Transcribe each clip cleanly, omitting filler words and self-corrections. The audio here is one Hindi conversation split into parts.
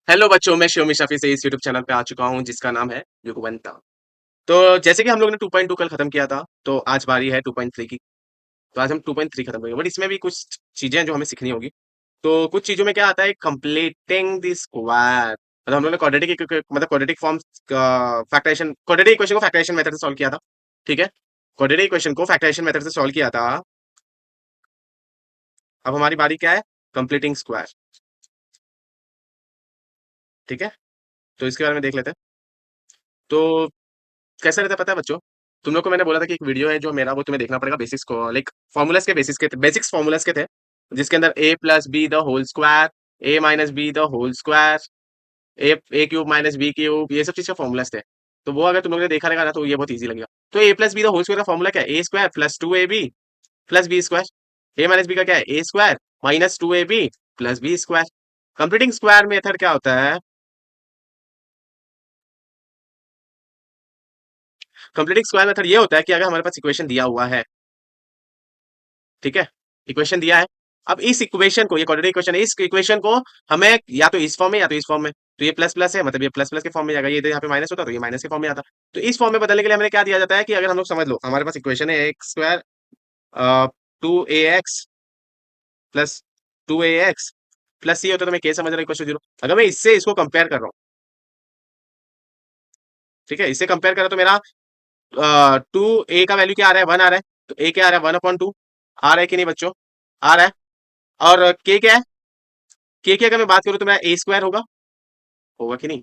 हेलो बच्चों, मैं शिवमी शफी से इस यूट्यूब चैनल पे आ चुका हूँ जिसका नाम है युगवंता। तो जैसे कि हम लोग ने 2.2 कल खत्म किया था, तो आज बारी है 2.3 की। तो आज हम 2.3 खत्म करेंगे, बट इसमें भी कुछ चीजें हैं जो हमें सीखनी होगी। तो कुछ चीजों में क्या आता है, कंप्लीटिंग द स्क्वायर। मतलब हम लोग ने quadratic form factorization, quadratic equation को फैक्टराइजेशन मेथड से सॉल्व किया था। ठीक है, क्वाड्रेटिक इक्वेशन को फैक्टराइजेशन मेथड से सॉल्व किया था। अब हमारी बारी क्या है, कंप्लीटिंग स्क्वायर। ठीक है, तो इसके बारे में देख लेते हैं। तो कैसा रहता है पता है बच्चों, तुम लोग को मैंने बोला था कि एक वीडियो है जो मेरा, वो तुम्हें देखना पड़ेगा। बेसिक्स को लाइक फॉर्मूलाज के बेसिक्स फॉर्मूलाज के थे, जिसके अंदर A plus B the whole square, A minus B the whole square, A cube minus B cube, ये सब चीज के फॉर्मूलाज थे। तो वो अगर तुम लोगों ने देखा रहेगा ना, तो ये बहुत ईजी लगेगा। तो A plus B the whole square का फॉर्मूला क्या है, A square plus two A B plus B square. A minus B का क्या है, A square minus two A B plus B square. Completing square method क्या होता है, कंप्लीटिंग स्क्वायर मेथड ये होता है कि अगर हमारे पास इक्वेशन दिया हुआ है, ठीक है, इक्वेशन दिया है। अब इस इक्वेशन को, ये क्वाड्रेटिक इक्वेशन है, इस इक्वेशन को हमें या तो इस फॉर्म में या तो इस फॉर्म में, तो ये प्लस प्लस है, मतलब ये प्लस प्लस के फॉर्म में जाएगा, ये इधर यहाँ पे माइनस होता तो ये माइनस के फॉर्म में आता। तो इस फॉर्म में बदलने के लिए हमें क्या दिया जाता है कि अगर हम लोग समझ लो, हमारे पास इक्वेशन है x square two a x plus two a x plus ये होता है, तो मैं क्या समझ रहा हूँ, इक्वेशन जीरो। अगर मैं इससे इसको कंपेयर कर रहा हूँ, ठीक है, इससे कंपेयर करा तो मेरा टू ए का वैल्यू क्या आ रहा है, वन आ रहा है। तो ए क्या आ रहा है, वन अपॉन टू आ रहा है कि नहीं बच्चों, आ रहा है। और के क्या है, के की अगर मैं बात करूं तो मेरा ए स्क्वायर होगा, होगा कि नहीं,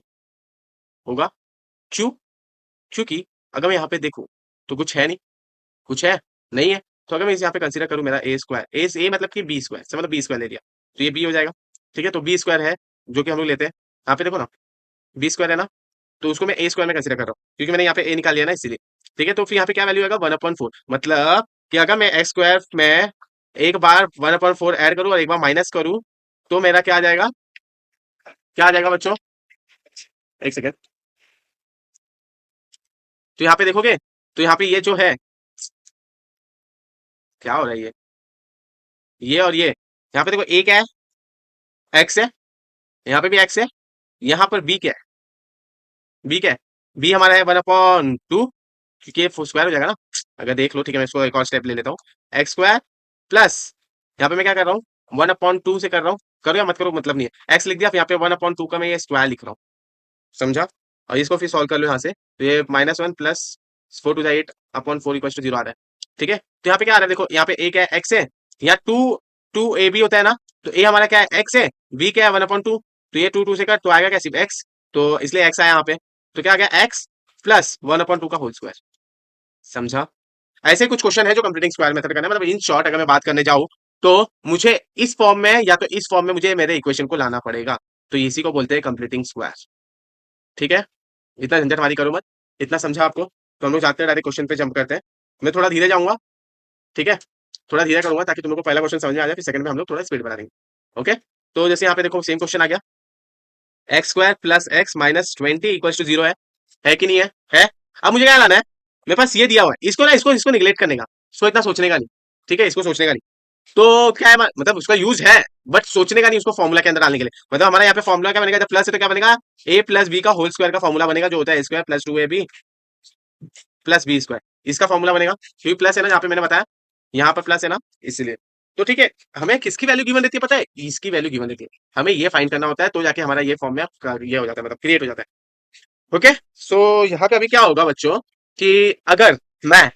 होगा। क्यों, क्योंकि अगर मैं यहाँ पे देखूं तो कुछ है नहीं, कुछ है नहीं है। तो अगर मैं इसे यहाँ पे कंसीडर करूं, मेरा ए स्क्वायर, ए मतलब कि बी स्क्वायर से, मतलब बी स्क्वायर ले लिया, तो ये बी हो जाएगा। ठीक है, तो बी स्क्वायर है जो कि हम लोग लेते हैं, यहाँ पे देखो ना, बी स्क्वायर है ना, तो उसको मैं ए स्क्वायर में कंसीडर कर रहा हूँ क्योंकि मैंने यहाँ पे ए निकाल लिया ना, इसीलिए। ठीक है, तो फिर यहाँ पे क्या वैल्यू आएगा, वन अपॉन फोर। मतलब कि अगर मैं एक्स स्क्वायर में एक बार वन अपॉन फोर ऐड करूँ और एक बार माइनस करूँ, तो मेरा क्या आ जाएगा, क्या आ जाएगा बच्चों, एक सेकेंड। तो यहाँ पे देखोगे, तो यहाँ पे ये जो है, क्या हो रहा है ये और ये यहाँ पे देखो, ए क्या है, एक्स है, यहाँ पे भी एक्स है, यहाँ पर बी क्या है, बी क्या है, बी हमारा है वन अपॉन टू, क्योंकि ये स्क्वायर हो जाएगा ना। अगर देख लो, ठीक है, मैं इसको एक और स्टेप ले लेता हूँ, एक्स स्क्वायर प्लस, यहाँ पे मैं क्या कर रहा हूँ, वन अपॉन टू से कर रहा हूँ, करो या मत करो मतलब नहीं है, एक्स लिख दिया, फिर यहाँ पे वन अपॉन टू का मैं ये स्क्वायर लिख रहा हूँ, समझा। और इसको फिर सॉल्व कर लो यहाँ से, तो ये minus one plus four two eight upon four equal to zero आ रहा है। ठीक है, तो यहाँ पे क्या आ रहा है, देखो यहाँ पे ए क्या है, एक्स है, यहाँ टू, टू ए बी होता है ना, तो ए हमारा क्या है, एक्स है, बी क्या है, वन अपॉन टू। तो ये टू टू से कट, तो आएगा क्या, सिर्फ एक्स। तो इसलिए एक्स आया यहाँ पे, तो क्या आ गया, x plus one upon two का होल स्क्वायर, समझा। ऐसे कुछ क्वेश्चन है जो कंप्लीटिंग स्क्वायर मेथड करना है। मतलब इन शॉर्ट अगर मैं बात करने जाऊं, तो मुझे इस फॉर्म में या तो इस फॉर्म में मुझे मेरे इक्वेशन को लाना पड़ेगा। तो इसी को बोलते हैं कंप्लीटिंग स्क्वायर। ठीक है, इतना झंझट मारी करो मत, इतना समझा आपको। तो हम लोग जाते हैं, डायरेक्ट क्वेश्चन पे जंप करते हैं। मैं थोड़ा धीरे जाऊंगा, ठीक है, थोड़ा धीरे करूंगा ताकि तुम लोग को पहला क्वेश्चन समझ में आ जाए, फिर सेकंड में हम लोग थोड़ा स्पीड बढ़ा देंगे। ओके, तो जैसे यहाँ पे देखो सेम क्वेश्चन आ गया, x square plus x minus twenty equal to zero है कि नहीं है, है। अब मुझे क्या लाना है, मेरे पास ये दिया हुआ है, इसको ना, इसको इसको निगलेक्ट करने का, इसको इतना सोचने का नहीं। ठीक है, इसको सोचने का नहीं। तो क्या है, मतलब उसका यूज है, बट सोचने का नहीं उसको फॉर्मूला के अंदर डालने के लिए। मतलब हमारा यहाँ पे फॉर्मूला क्या बनेगा, जब प्लस है तो क्या बनेगा, ए प्लस बी का होल स्क्वायर का फॉर्मूला बनेगा, जो होता है A square plus two A B plus B square. इसका फॉर्मूला बनेगा, क्योंकि प्लस है ना, यहाँ पे मैंने बताया, यहाँ पर प्लस है ना, इसलिए। तो ठीक है, हमें किसकी वैल्यू गिवन देती है पता है, इसकी वैल्यू गिवन देती है, हमें ये फाइंड करना होता है, तो जाके हमारा ये फॉर्म में ये हो जाता है, मतलब क्रिएट हो जाता है। ओके, सो यहाँ पे अभी क्या होगा बच्चों, कि अगर मैं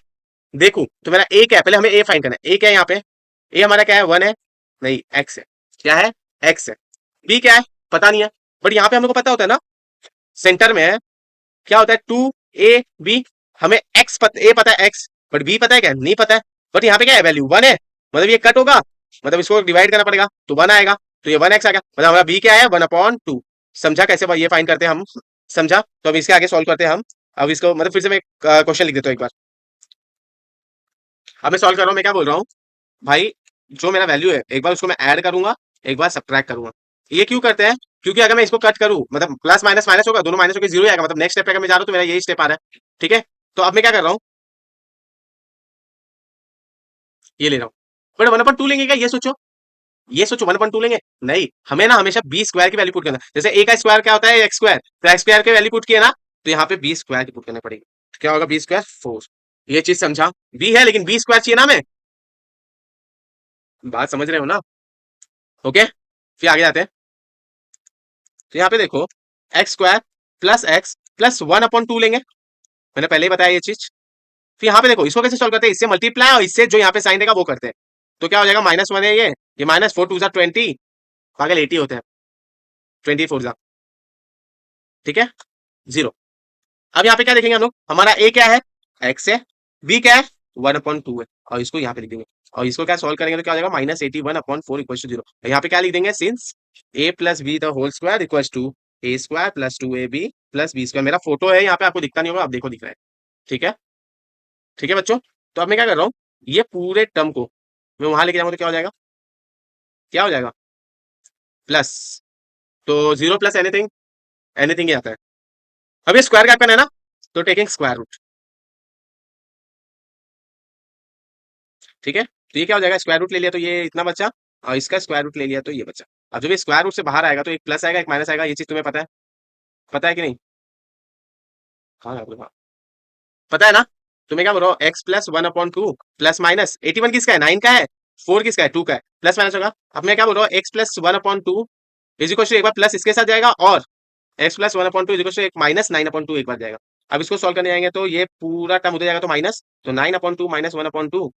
देखूं तो मेरा ए क्या है, पहले हमें ए फाइंड करना है, ए क्या है यहाँ पे, ए हमारा क्या है, वन है, नहीं एक्स है, क्या है, एक्स है। बी क्या है, पता नहीं है, बट यहाँ पे हम लोग को पता होता है ना, सेंटर में है, क्या होता है, टू ए बी। हमें एक्स ए पता है एक्स, बट बी पता है क्या, नहीं पता है। बट यहाँ पे क्या है, वैल्यू वन है, मतलब ये कट होगा, मतलब इसको डिवाइड करना पड़ेगा, तो वन आएगा, तो ये वन एक्स आ गया, मतलब हमारा बी क्या है, वन अपॉन टू। समझा कैसे ये फाइंड करते हैं हम, समझा। तो अब इसके आगे सॉल्व करते हैं हम। अब इसको मतलब फिर से मैं क्वेश्चन लिख देता हूँ एक बार। अब मैं सॉल्व कर रहा हूँ, मैं क्या बोल रहा हूँ भाई, जो मेरा वैल्यू है, एक बार उसको मैं ऐड करूंगा, एक बार सब्ट्रैक्ट करूंगा। ये क्यों करते हैं, क्योंकि अगर मैं इसको कट करूं, मतलब प्लस माइनस माइनस होगा, दोनों माइनस होकर जीरो आएगा, मतलब नेक्स्ट स्टेप पे अगर मैं जा रहा हूं तो मेरा यही स्टेप आ रहा है। ठीक है, तो अब मैं क्या कर रहा हूं, ये ले रहा हूं, बट वन अपन टू लेंगे क्या, ये सोचो। ये सोचो 1/2 लेंगे, नहीं, हमें ना हमेशा बी स्क्वायर की वैल्यू पुट करना है। जैसे ए का स्क्वायर क्या होता है, एक्स स्क्वायर, तो एक्स स्क्वायर की वैल्यू पुट किया ना, तो यहाँ पे बी स्क्वायर की पुट करनी पड़ेगी। तो क्या होगा, बी स्क्वायर 4। ये चीज समझा, बी है लेकिन बी स्क्वायर चाहिए ना हमें, बात समझ रहे हो ना? ओके, फिर आगे जाते हैं। तो यहाँ पे देखो, एक्स स्क्वायर प्लस 1/2 लेंगे, मैंने पहले ही बताया ये चीज। फिर यहाँ पे देखो, इसको कैसे सॉल्व करते हैं, इससे मल्टीप्लाई और इससे जो यहाँ पे साइन देगा वो करते हैं। तो क्या हो जाएगा, -1 है ये -4 2 20, पागल 80 होते हैं, 24 जा, ठीक है, 0। अब यहाँ पे क्या देखेंगे हम लोग, हमारा ए क्या है, एक्स है, बी क्या है, 1/2 है, और इसको यहाँ पे लिख देंगे। और इसको क्या सॉल्व करेंगे तो क्या हो जाएगा, -81/4 इक्वल टू 0। यहाँ पे क्या लिख देंगे, since a plus B the whole square equal to A square plus 2ab plus B square. मेरा फोटो है यहाँ पे, आपको दिखता नहीं होगा, आप देखो दिख रहा है, ठीक है, ठीक है बच्चों। तो अब मैं क्या कर रहा हूँ, ये पूरे टर्म को मैं वहां लेके जाऊंगा तो क्या हो जाएगा, क्या हो जाएगा, प्लस, तो 0 प्लस एनीथिंग, एनीथिंग ही आता है। अब ये स्क्वायर का करना है ना, तो टेकिंग स्क्वायर रूट, ठीक है। तो ये क्या हो जाएगा, स्क्वायर रूट ले लिया तो ये इतना बचा, और इसका स्क्वायर रूट ले लिया तो ये बचा। अब जब ये स्क्वायर रूट से बाहर आएगा तो एक प्लस आएगा एक माइनस आएगा, ये चीज तुम्हें पता है कि नहीं? हाँ हाँ, पता है ना? तो मैं क्या बोल रहा हूँ, एक्स प्लस 1/2 प्लस माइनस 81 किसका है, 9 का है, 4 किसका है, 2 का है, प्लस माइनस होगा। अब मैं क्या बोल रहा हूँ, x plus 1/2 is equal to, एक बार प्लस इसके साथ जाएगा, और x plus 1/2 is equal to एक -9/2 एक बार जाएगा। अब इसको सॉल्व करने जाएंगे तो ये पूरा टर्म उधर जाएगा तो माइनस, तो 9/2 -1/2,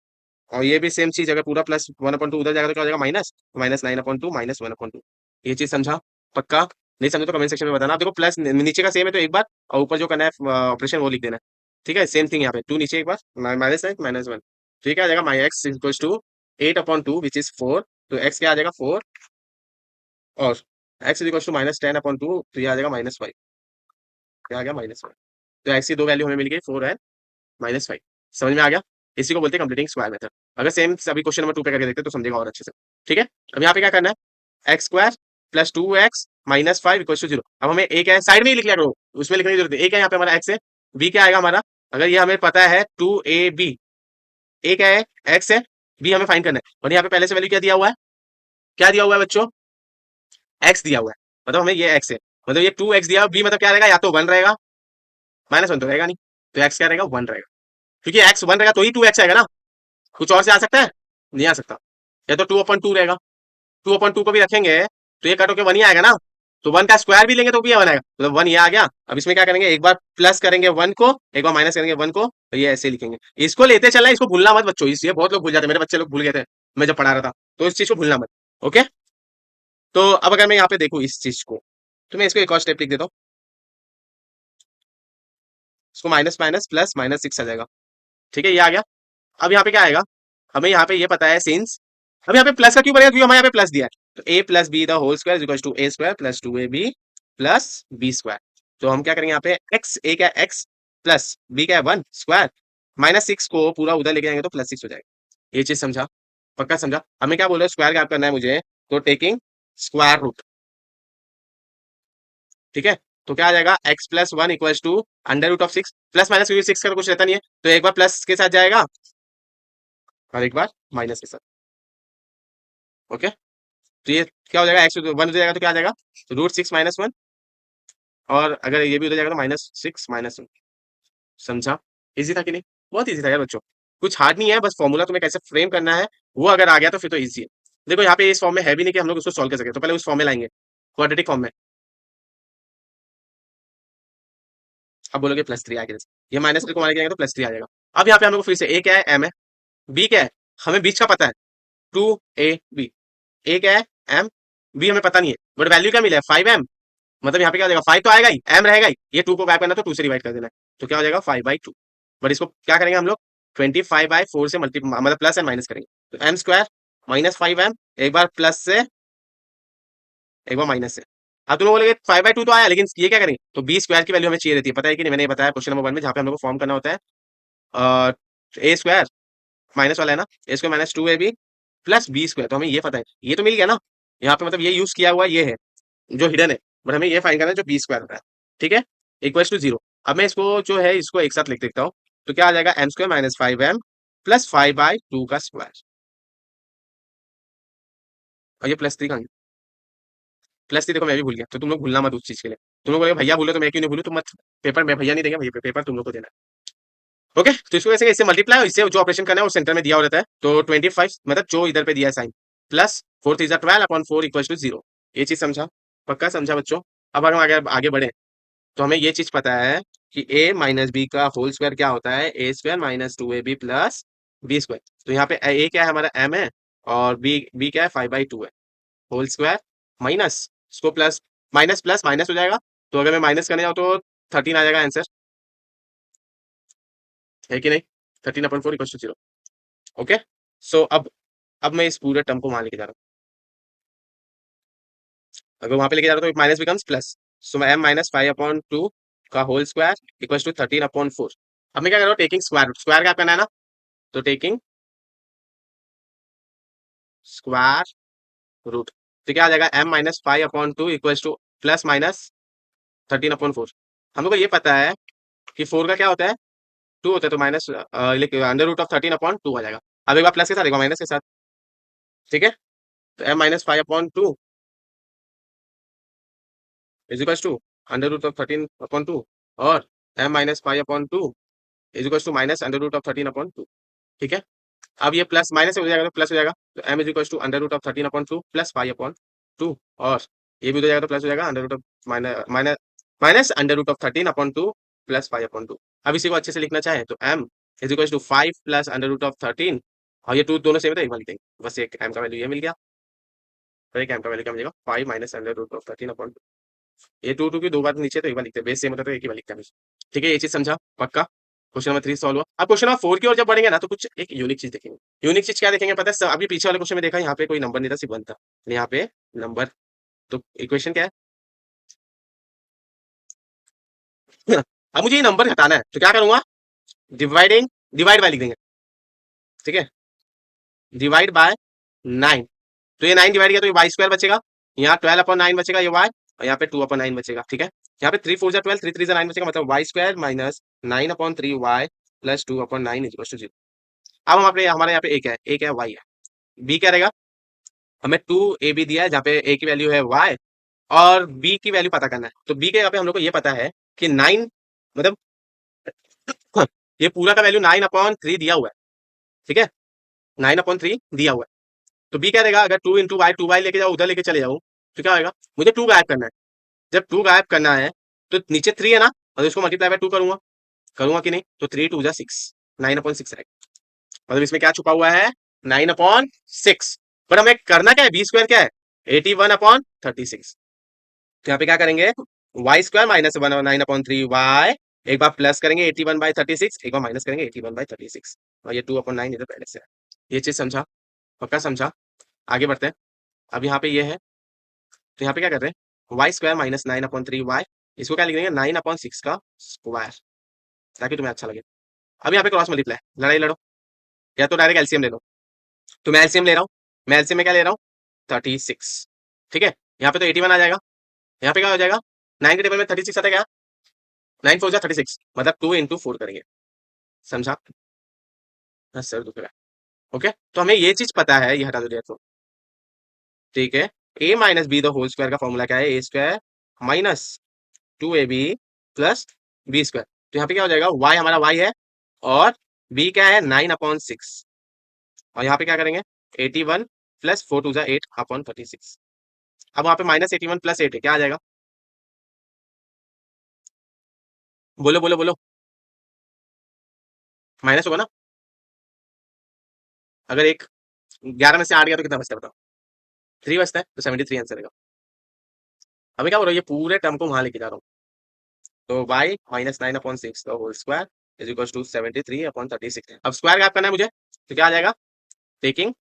और ये भी सेम चीज, अगर पूरा प्लस 1/2 उधर जाएगा तो क्या हो जाएगा, माइनस, -9/2 -1/2। ये चीज समझा, पक्का? नहीं समझे तो कमेंट सेक्शन में बताना। आप देखो प्लस नीचे का सेम है तो एक बार, और ऊपर जो करना है ऑपरेशन वो लिख देना है, ठीक है। सेम थिंग यहाँ पे 2 नीचे एक बार, -1 तो ये क्या आ जाएगा, my X equal to 8/2 which is 4, तो एक्स क्या आ जाएगा 4, और एक्स इज इक्वल टू -10/2, तो ये आ जाएगा -5, क्या आ गया, -5। तो एक्स की दो वैल्यू हमें मिल गई, 4 है -5। समझ में आ गया? इसी को बोलते हैं कंप्लीटिंग स्क्वायर मेथड। अगर सेम अभी क्वेश्चन नंबर 2 पे करके देखते हैं तो समझेगा और अच्छे से, ठीक है। अब यहाँ पे क्या करना है, x square plus 2x -5 equal to 0। अब हमें ए क्या है, साइड में ही लिख लिया करो, उसमें लिखने की जरूरत है। ए क्या है, यहाँ पे हमारा एक्स है, बी क्या आएगा हमारा, अगर ये हमें पता है 2ab, ए क्या है, एक्स है, बी हमें फाइंड करना है, और यहाँ पे पहले से वैल्यू क्या दिया हुआ है, क्या दिया हुआ है बच्चों, एक्स दिया हुआ है, मतलब हमें ये एक्स है, मतलब ये 2x दिया हुआ, बी मतलब क्या रहेगा, या तो 1 रहेगा, -1 तो रहेगा नहीं, तो एक्स क्या रहेगा, 1 रहेगा, क्योंकि एक्स 1 रहेगा तो ही 2x आएगा ना, कुछ और से आ सकता है, नहीं आ सकता। या तो 2/2 रहेगा, 2/2 को भी रखेंगे तो ये कट होके 1 ही आएगा ना, तो 1 का स्क्वायर भी लेंगे तो भी 1 आएगा, मतलब 1 ये आ गया। अब इसमें क्या करेंगे, एक बार प्लस करेंगे 1 को, एक बार माइनस करेंगे 1 को, तो ये ऐसे लिखेंगे। इसको लेते चलना, इसको भूलना मत बच्चों, इसलिए बहुत लोग भूल जाते हैं, मेरे बच्चे लोग भूल गए थे मैं जब पढ़ा रहा था, तो इस चीज को भूलना मत, ओके। तो अब अगर मैं यहाँ पे देखूँ इस चीज को, तो मैं इसको एक और स्टेप लिख देता हूँ, इसको माइनस माइनस प्लस -6 आ जाएगा, ठीक है, ये आ गया। अब यहाँ पे क्या आएगा, हमें यहाँ पे ये पता है सिंस, अब यहाँ पे प्लस का क्यों बनेगा, क्योंकि हमें यहाँ पे प्लस दिया है, तो A plus B the whole square equal to A square plus 2ab plus B square. तो हम क्या करेंगे यहाँ पे, एक्स ए क्या, एक्स प्लस बी क्या है 1 स्क्वायर, -6 को पूरा उधर लेके जाएंगे तो +6 हो जाएगा। ये चीज समझा, पक्का समझा? हमें क्या बोल रहे हो, स्क्वायर गैप करना है मुझे, तो टेकिंग स्क्वायर रूट, ठीक है। तो क्या आ जाएगा, x plus 1 equal to √6, plus minus, क्योंकि 6 का तो कुछ रहता नहीं है, तो एक बार प्लस के साथ जाएगा और एक बार माइनस के साथ, ओके। तो ये क्या हो जाएगा, एक्स 1 हो जाएगा तो क्या आ जाएगा, √6 -1, और अगर ये भी हो जाएगा तो -6 -1। समझा? इजी था कि नहीं? बहुत इजी था यार बच्चों, कुछ हार्ड नहीं है, बस फॉर्मूला तुम्हें कैसे फ्रेम करना है वो अगर आ गया तो फिर तो इजी है। देखो यहाँ पे इस फॉर्म में है भी नहीं कि हम लोग उसको सॉल्व कर सके, तो पहले उस फॉर्म में लाएंगे, क्वाड्रेटिक फॉर्म में। अब बोलोगे +3 आ गया, ये -3 को मार के तो +3 आ जाएगा। अब यहाँ पे हम लोग को फिर से ए क्या है, एम है, बी क्या है, हमें बीच का पता है, 2ab, ए क्या है, एम, बी हमें पता नहीं है, बट वैल्यू क्या मिला है, 5m, मतलब यहाँ पे क्या हो जाएगा, 5 तो आएगा ही, एम रहेगा ही, ये 2 को गैप करना तो 2 से डिवाइड कर देना है, तो क्या हो जाएगा 5/2। बट इसको क्या करेंगे हम लोग, 25/4 से मल्टी मतलब प्लस एंड माइनस करेंगे, तो एम स्क्वायर -5m, एक बार प्लस से एक बार माइनस से। अब तुम लोग बोलोगे 5/2 तो आया, लेकिन ये क्या करेंगे, तो बी स्क्वायर की वैल्यू हमें चाहिए रहती है, पता है कि नहीं, मैंने ये बताया क्वेश्चन नंबर 1 में, जहाँ पे हम लोग को फॉर्म करना होता है ए स्क्वायर, माइनस वाला है ना, A square -2ab plus B square, तो हमें ये पता है, ये तो मिल गया ना, यहाँ पे मतलब ये यूज किया हुआ ये है जो हिडन है, बट हमें ये फाइंड करना है जो बी स्क्वायर होता है, ठीक है, इक्वल्स टू 0। अब मैं इसको जो है इसको एक साथ लिख देता हूँ, तो क्या आ जाएगा, m स्क्वायर -5m प्लस 5/2 का स्क्वायर, और ये प्लस थ्री का प्लस थ्री देखो मैं भी भूल गया, तो तुम लोग भूलना मत उस चीज के लिए। तुम लोग बोले भैया भूलो तो मैं क्यों नहीं भूलू, तुम मत। पेपर में भैया नहीं देंगे, भैया पेपर तुम लोग को देना है। ओके, तो इसको कैसे, इससे मल्टीप्लाई और इससे जो ऑपरेशन करना है वो सेंटर में दिया हो रहता है, तो 25 मतलब जो इधर पे दिया है sign, plus 4 3 12 upon 4 equal to 0। ये चीज समझा? पक्का समझा बच्चों? अब अगर हम आगे आगे बढ़े, तो हमें ये चीज पता है कि a माइनस बी का होल स्क्वायर क्या होता है, A square minus two A B plus B square. तो यहाँ पे a क्या है हमारा m है, और b क्या है 5/2 है, होल स्क्वायर माइनस इसको प्लस, माइनस प्लस माइनस हो जाएगा, तो अगर मैं माइनस करने जाऊँ तो 13 आ जाएगा आंसर, है कि नहीं? 13/4 इक्वल टू 0। ओके, सो अब मैं इस पूरे टर्म को वहां लेके जा रहा हूँ। अगर वहां पे लेके जा रहा हूँ तो माइनस बिकम्स प्लस, सो मैं m माइनस 5/2 का होल स्क्वायर इक्वल टू 13/4। अब मैं क्या कर रहा हूँ, टेकिंग स्क्वायर रूट, स्क्वायर क्या करना है ना, तो टेकिंग स्क्वायर रूट, तो क्या आ जाएगा, m minus 5/2 equal to plus minus 13/4। हम लोग को ये पता है कि 4 का क्या होता है, 2 होता है, तो माइनस अंडर रूट ऑफ 13/2 आ जाएगा। अब एक बार प्लस के साथ एक बार माइनस के साथ, ठीक है, तो m minus 5/2 is equal to under root of 13/2, और m minus 5/2 is equal to minus under root of 13/2। ठीक है, अब ये प्लस माइनस हो जाएगा तो प्लस हो जाएगा, तो m is equal to under root of 13/2 plus 5/2, और ये भी हो जाएगा तो प्लस हो जाएगा under root of minus minus minus under root of 13/2 plus 5/2। अब इसी को अच्छे से लिखना चाहे तो m is equal to 5 plus under root of 13, और ये टू दोनों सेम है तो एक बार लिख देंगे, बस एक m का वैल्यू ये मिल गया, तो एक m का वैल्यू क्या मिलेगा, 5 माइनस अंडर रूट ऑफ 13/2। ये टू टू की दो बार नीचे तो एक बार लिखते हैं, बेस सेम होता है तो एक ही बार लिखते हैं हमेशा। ठीक है, ये चीज समझा पक्का? क्वेश्चन नंबर 3 सॉल्व हुआ। अब क्वेश्चन नंबर 4 की ओर जब बढ़ेंगे ना, तो कुछ एक यूनिक चीज देखेंगे। यूनिक चीज क्या देखेंगे पता है? अभी पीछे वाले क्वेश्चन में देखा, यहाँ पे कोई नंबर नहीं था, सिर्फ 1 था, यहाँ पे नंबर। तो इक्वेशन क्या है? अब मुझे ये नंबर हटाना है, तो क्या करूंगा, डिवाइडिंग, डिवाइड बाय लिख देंगे, ठीक है, डिवाइड बाय 9। तो ये 9 डिवाइड किया तो ये वाई स्क्वायर बचेगा, यहाँ 12/9 बचेगा ये वाई, और यहाँ पे 2/9 बचेगा। ठीक है, यहाँ पे 3 4 जा 12, 3 3 जा 9 बचेगा, मतलब y square minus 9/3 y plus 2/9 is equal to 0। अब हम अपने, हमारे यहाँ पे एक है वाई है, बी क्या रहेगा, हमें 2ab दिया है जहाँ पे a की वैल्यू है y, और b की वैल्यू पता करना है। तो b के यहाँ पे हम लोग को ये पता है कि 9 मतलब ये पूरा का वैल्यू 9/3 दिया हुआ है, ठीक है, 9/3 दिया हुआ है। तो b क्या रहेगा, अगर 2 × y, 2y लेके जाओ, उधर लेके चले जाओ, तो क्या होगा, मुझे 2 गायब करना है। जब 2 गायब करना है, तो नीचे 3 है ना, और इसको मल्टीप्लाई बाय 2 करूंगा, करूंगा कि नहीं, तो 3 2 जा 6, 9/6 रहेगा। मतलब इसमें क्या छुपा हुआ है, 9/6। पर हमें करना क्या है, बी स्क्वायर क्या है, 81/36। तो यहाँ पे क्या करेंगे, वाई स्क्वायर माइनस 9/3 वाई, एक बार प्लस करेंगे 81/36, एक बार माइनस करेंगे 81/36, और ये 2/9 इधर पहले से है। ये चीज समझा? पक्का समझा? आगे बढ़ते हैं। अब यहाँ पे ये है, तो यहाँ पे क्या कर रहे हैं, वाई स्क्वायर माइनस 9/3 वाई, इसको क्या लिख देंगे, 9/6 का स्क्वायर, ताकि तुम्हें अच्छा लगे। अब यहाँ पे क्रॉस मल्टीप्लाई, लड़ाई लड़ो, या तो डायरेक्ट एलसीएम ले लो। तो मैं एलसीएम ले रहा हूँ, मैं एलसीएम में क्या ले रहा हूँ, 36। ठीक है, यहाँ पे तो 81 आ जाएगा, यहाँ पे क्या हो जाएगा, 9 के टेबल में 36 आता है क्या, 9 4 जा 36, मतलब 2 × 4 करेंगे। समझा? हाँ, सर दुख रहा है। ओके, तो हमें ये चीज पता है, ये हटा दो तो, ठीक है, a minus B the whole square का फॉर्मूला क्या है, A square minus 2ab plus B square. तो यहाँ पे क्या हो जाएगा, y हमारा y है, और b क्या है, 9/6, और यहाँ पे क्या करेंगे, 81 प्लस 4 2 जा 8/36। अब वहाँ पे माइनस 81 प्लस 8 है, क्या आ जाएगा, बोलो बोलो बोलो, माइनस होगा ना? अगर एक 11 में से 8 गया तो कितना बचता है बताओ, 3 बचता है, तो 73 आंसर रहेगा। अभी क्या बोल रहा है, ये पूरे टर्म को वहां लेके जा रहा हूँ, तो y माइनस 9/6 का whole square is equal to 73/36। अब स्क्वायर गैप करना है मुझे, तो क्या आ जाएगा, टेकिंग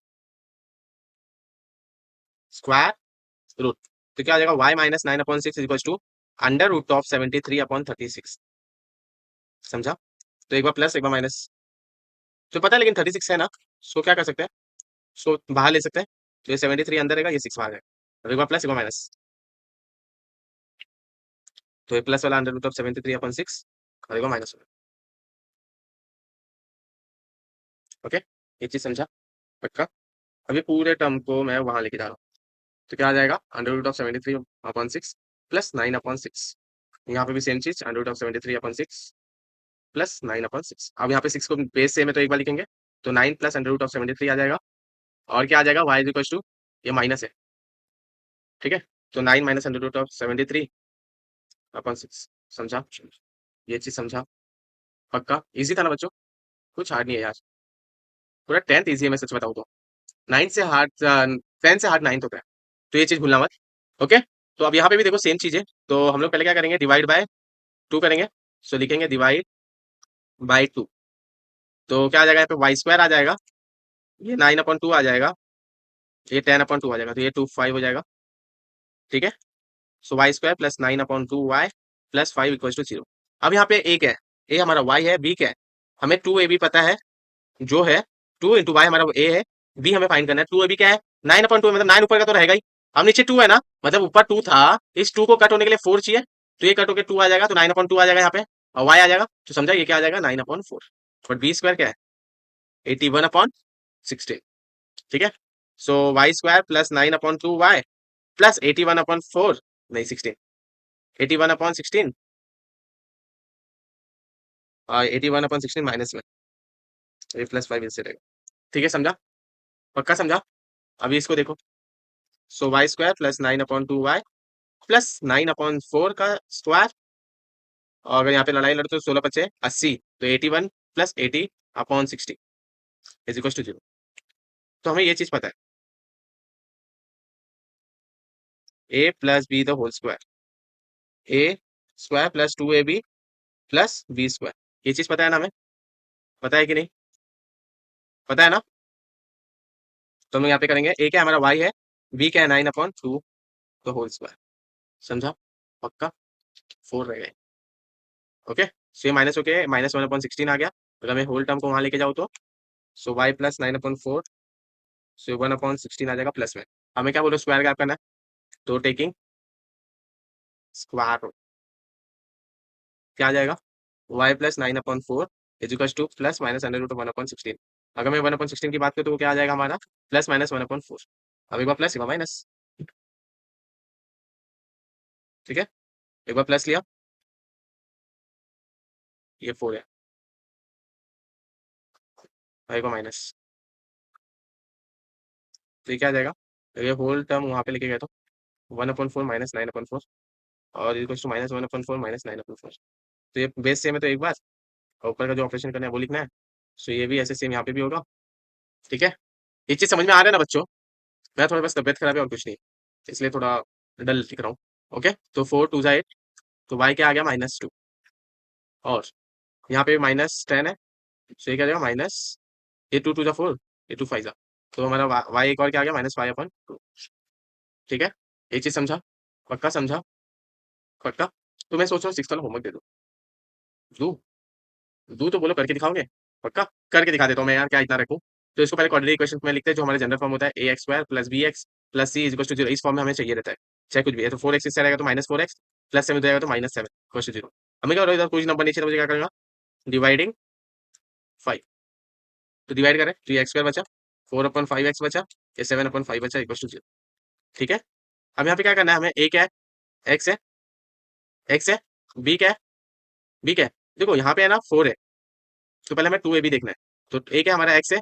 स्क्वायर रूट, तो क्या आ जाएगा, y minus 9/6 is equal to under root of 73/36। समझा? तो एक बार प्लस एक बार माइनस, तो पता है लेकिन 36 है ना, सो क्या कर सकते हैं, सो बाहर ले सकते हैं, तो ये 73 अंदर रहेगा, ये 6 बाहर जाएगा। अब एक बार प्लस एक बार माइनस, तो ये प्लस वाला अंडर रूट ऑफ 73/6, और एक बार माइनस होगा। ओके, ये चीज समझा? पक्का? अभी पूरे टर्म को मैं वहां लेके जा रहा हूँ। तो क्या आ जाएगा, अंडर रूट ऑफ 73/6 प्लस 9/6। यहाँ पे भी सेम चीज, अंडर रूट ऑफ 73/6 प्लस 9/6। अब यहाँ पे 6 को बेस सेम है तो एक बार लिखेंगे, तो 9 प्लस अंडर रूट ऑफ 73 आ जाएगा। और क्या आ जाएगा, y इज इक्वल टू, ये माइनस है, ठीक है, तो 9 माइनस अंडर रूट ऑफ 73/6। समझा, ये चीज समझा, पक्का इजी था ना बच्चों, कुछ हार्ड नहीं है यार, पूरा 10th इजी है, मैं सच बताऊँ तो। 9 से हार्ड, 10 से हार्ड 9 होता है, तो ये चीज भूलना मत। ओके, तो अब यहाँ पे भी देखो सेम चीज है, तो हम लोग पहले क्या करेंगे, डिवाइड बाय 2 करेंगे। सो लिखेंगे डिवाइड बाय 2, तो क्या आ जाएगा, यहाँ पे वाई स्क्वायर आ जाएगा, ये 9/2 आ जाएगा, ये 10/2 आ जाएगा, तो ये 2 5 हो जाएगा, ठीक है। So Y square plus 9/2 y plus 5 equal to 0। अब यहाँ पे एक है, ए हमारा y है, बी क्या है, हमें 2ab पता है, जो है 2 × y हमारा ए है, बी हमें फाइंड करना है। 2ab क्या है, 9/2, मतलब 9 ऊपर का तो रहेगा ही, अब नीचे 2 है ना, मतलब ऊपर 2 था, इस 2 को कट होने के लिए 4 चाहिए, तो ये कट होकर 2 आ जाएगा, तो 9/2 आ जाएगा यहाँ पे, और y आ जाएगा, तो समझा ये क्या आ जाएगा, 9/4। बट बी स्क्वायर क्या है, 81/16, ठीक है। So Y square plus 9/2 y plus 81/4, नहीं 16, 81/16, 81/16 माइनस में, ये प्लस 5 इससे रहेगा, ठीक है, समझा, पक्का समझा। अभी इसको देखो, so Y square plus 9/2 y plus 9/4 का स्क्वायर, और अगर यहाँ पे लड़ाई लड़ते तो 16×5 = 80, तो 81 प्लस 80/60 इज इक्वल टू 0। तो हमें ये चीज पता है, A plus B the whole square, A square plus 2ab plus B square, ये चीज पता है ना हमें, पता है कि नहीं, पता है ना। तो हम लोग यहाँ पे करेंगे, ए क्या हमारा y है, बी क्या है 9/2 द होल स्क्वायर, समझा, पक्का, 4 रह गए। ओके, सो ये माइनस होके -1/16 आ गया, अगर मैं होल टर्म को वहां लेके जाऊँ तो, सो y प्लस 9/4, सो 1/16 आ जाएगा प्लस में, हमें क्या बोलो, स्क्वायर गैप करना है, तो टेकिंग स्क्वायर रूट, क्या आ जाएगा, y plus 9/4 is equal to plus minus under root of 1/16। अगर मैं 1/16 की बात करूँ तो वो क्या आ जाएगा हमारा, प्लस माइनस 1/4, अब एक बार प्लस एक बार माइनस, ठीक है, एक बार प्लस लिया, ये 4 है, और एक बार माइनस, तो ये क्या आ जाएगा, ये होल टर्म वहां पे लेके गए तो 1/4 माइनस 9/4, और इक्वल टू -1/4 माइनस 9/4, तो ये बेस सेम है, तो एक बार, और ऊपर का जो ऑपरेशन करना है वो लिखना है, सो ये भी ऐसे सेम यहाँ पे भी होगा, ठीक है। ये चीज समझ में आ रहा है ना बच्चों, मैं थोड़ा बस तबियत खराब है और कुछ नहीं, इसलिए थोड़ा डल दिख रहा हूँ। ओके, तो 4 2 8, तो y क्या आ गया -2, और यहाँ पे -10 है, सो ये क्या आ जाएगा माइनस, ये 2 2 4, ये 2 5, तो हमारा y एक और क्या आ गया, -5/2, ठीक है। एक चीज समझा, पक्का समझा, पक्का। तो मैं सोच रहा हूँ 6 वाला होमवर्क दे दू दू तो बोलो, करके दिखाओगे, पक्का करके दिखा देता हूँ मैं यार, क्या इतना रखूँ। तो इसको पहले क्वाड्रेटिक इक्वेशन में लिखते हैं, जो हमारे जनरल फॉर्म होता है ax² plus bx plus c is to 0, इस फॉर्म में हमें चाहिए रहता है, चाहे कुछ भी है, तो 4x इससे रहेगा तो -4x, प्लस 7 जाएगा तो -7 इक्वल टू 0। हमें क्या हो रहा है, कुछ नंबर नीचे, तो मुझे क्या करेगा, डिवाइडिंग 5, तो डिवाइड करें तो ये x² बचा, 4/5x बचा, ये 7/5 बचा इक्वल टू 0, ठीक है। अब यहाँ पे क्या करना है हमें, a क्या है, x है, x है, b क्या है, b क्या है, देखो यहाँ पे है ना 4 है, तो पहले हमें 2ab देखना है, तो a क्या हमारा x है,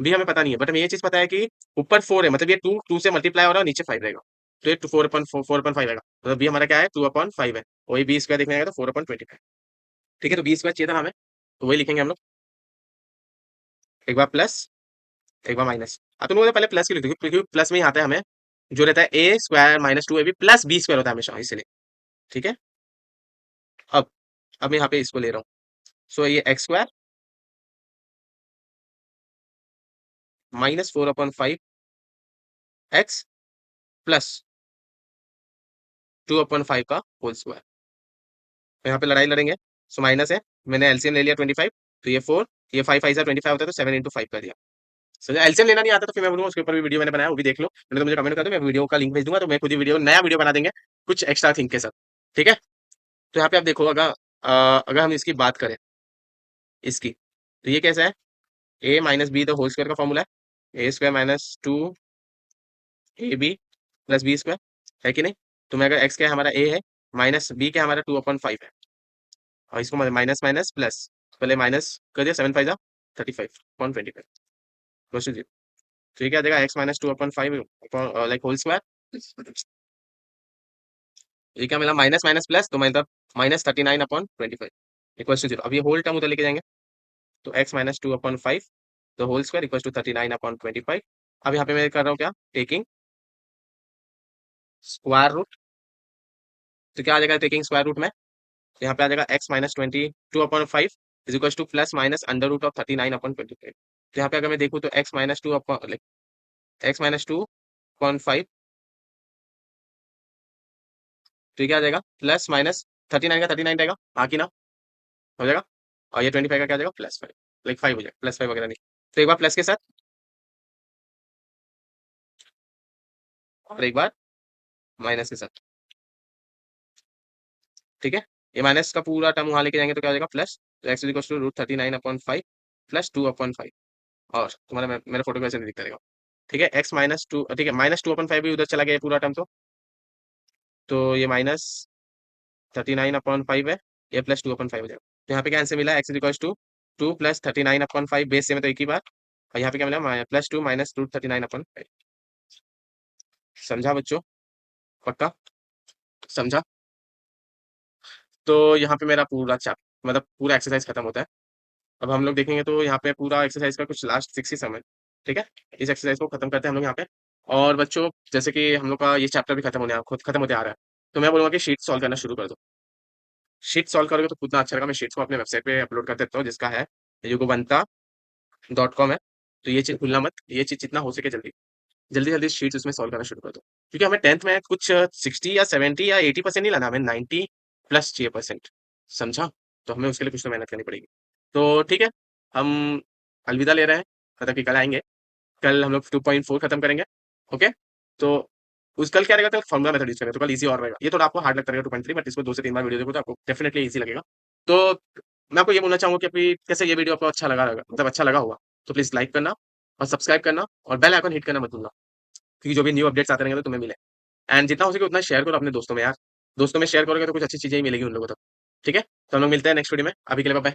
बी हमें पता नहीं है, बट हमें ये चीज पता है कि ऊपर 4 है, मतलब ये 2 से मल्टीप्लाई हो रहा है, और नीचे 5 रहेगा, तो ये 4/5 रहेगा, मतलब बी हमारा क्या है, 2/5 है, वही बी स्क्वायर देखने आएगा तो 4/25, ठीक है। तो बी स्क्वायर चाहिए था हमें, तो वही लिखेंगे हम लोग, एक बार प्लस एक बार माइनस। अब तुम लोग पहले प्लस की लिख दो, क्योंकि प्लस में ही आता है हमें, जो रहता है A square -2ab plus B square होता है हमेशा, इसलिए, ठीक है। अब अब मैं यहाँ पे इसको ले रहा हूँ, सो ये x² -4/5x प्लस 2/5 का होल स्क्वायर, तो यहाँ पे लड़ाई लड़ेंगे, सो माइनस है, मैंने एलसीएम ले लिया 25, तो ये 4, ये 5 5 25 होता है, तो 7 × 5 कर दिया, समझा। एलसीएम लेना नहीं आता तो फिर मैं बोलूंगा, उसके ऊपर भी वीडियो मैंने बनाया, वो भी देख लो, नहीं तो मुझे कमेंट कर दो, मैं वीडियो का लिंक भेज दूंगा, तो मैं खुद ही वीडियो, नया वीडियो बना देंगे कुछ एक्स्ट्रा थिंग के साथ, ठीक है। तो यहाँ पे आप देखो, अगर हम इसकी बात करें, इसकी, तो ये कैसा है, a - b the whole square का फॉर्मूला है, a² - 2ab plus B square, है कि नहीं? तो मैं अगर एक्स क्या है हमारा ए है, माइनस बी क्या है हमारा 2/5 है, और इसको माइनस माइनस प्लस, पहले माइनस कर दिया, 7×5 = 35/25, क्वेश्चन जीरो। तो ये क्या आ जाएगा, x minus 2/5 like whole square, ये क्या मिला, माइनस माइनस प्लस, तो मतलब -39/25 इक्वल टू जीरो। अब ये होल टर्म उधर लेके जाएंगे, तो एक्स माइनस 2/5 तो होल स्क्वायर इक्वल टू 39/25। अब यहाँ पे मैं कर रहा हूँ क्या, टेकिंग स्क्वायर रूट, तो क्या आ जाएगा टेकिंग स्क्वायर रूट में, तो यहाँ पे आ जाएगा x minus 22/5 is equal to plus minus under root of 39/25। तो यहाँ पे अगर मैं देखूँ तो x minus two like x minus 2/5, तो ये क्या आ जाएगा, प्लस माइनस 39 का 39 रहेगा, हाँ कि ना, हो जाएगा। और ये 25 का क्या आ जाएगा, +5, लाइक 5 हो जाएगा, +5 वगैरह नहीं। तो एक बार प्लस के साथ और एक बार माइनस के साथ, ठीक है। ये माइनस का पूरा टर्म वहां लेके जाएंगे तो क्या हो जाएगा, प्लस, तो एक्स इक्वल टू √39/5 +2/5, और तुम्हारा मेरा फोटो कैसे नहीं दिखता रहेगा, ठीक है। एक्स माइनस टू, ठीक है, -2/5 भी उधर चला गया ये पूरा टर्म, तो ये -39/5 है, ये +2/5 हो जाएगा। तो यहाँ पे क्या आंसर मिला, एक्स इक्वल टू 2 + 39/5, बेस से में तो एक ही बार, और यहाँ पे क्या मिला, +2 माइनस √39/5। समझा बच्चों, पक्का समझा? तो यहाँ पे मेरा पूरा चैप्टर मतलब पूरा एक्सरसाइज खत्म होता है। अब हम लोग देखेंगे तो यहाँ पे पूरा एक्सरसाइज का कुछ लास्ट 6 ही सम है, ठीक है। इस एक्सरसाइज को खत्म करते हैं हम लोग यहाँ पे। और बच्चों, जैसे कि हम लोग का ये चैप्टर भी खत्म होने खुद खत्म होते आ रहा है, तो मैं बोलूँगा कि शीट सॉल्व करना शुरू कर दो। शीट सॉल्व करोगे तो उतना अच्छा रहेगा। मैं शीट्स को अपने वेबसाइट पे अपलोड कर देता हूँ, जिसका है युगवंता.com है। तो ये चीज़ भूलना मत, ये चीज़ जितना हो सके जल्दी जल्दी जल्दी शीट्स उसमें सॉल्व करना शुरू कर दो, क्योंकि हमें 10th में कुछ 60 या 70 या 80% नहीं लाना, हमें 90+ चाहिए परसेंट, समझा? तो हमें उसके लिए कुछ तो मेहनत करनी पड़ेगी। तो ठीक है, हम अलविदा ले रहे हैं, मतलब कि कल आएंगे। कल हम लोग 2.4 खत्म करेंगे, ओके। तो उस कल क्या रहेगा, तो फॉर्मुला मेथड यूज करेंगे, तो कल इजी और रहेगा। ये थोड़ा आपको हार्ड लगता रहेगा 2.3, बट इसको 2 से 3 बार वीडियो देखो तो आपको डेफिनेटली इजी लगेगा। तो मैं आपको ये बोलना चाहूंगा कि अभी कैसे ये वीडियो आपको अच्छा लगा होगा, मतलब अच्छा लगा होगा, तो प्लीज लाइक करना और सब्सक्राइब करना और बेल आइकन हिट करना मत भूलना, क्योंकि जो भी न्यू अपडेट्स आते रहेंगे तो तुम्हें मिले। एंड जितना हो सके उतना शेयर करो अपने दोस्तों में यार, दोस्तों में शेयर करोगे तो कुछ अच्छी चीजें ही मिलेगी उन लोगों तक, ठीक है। तो हम लोग मिलते हैं नेक्स्ट वीडियो में, अभी के लिए बाय।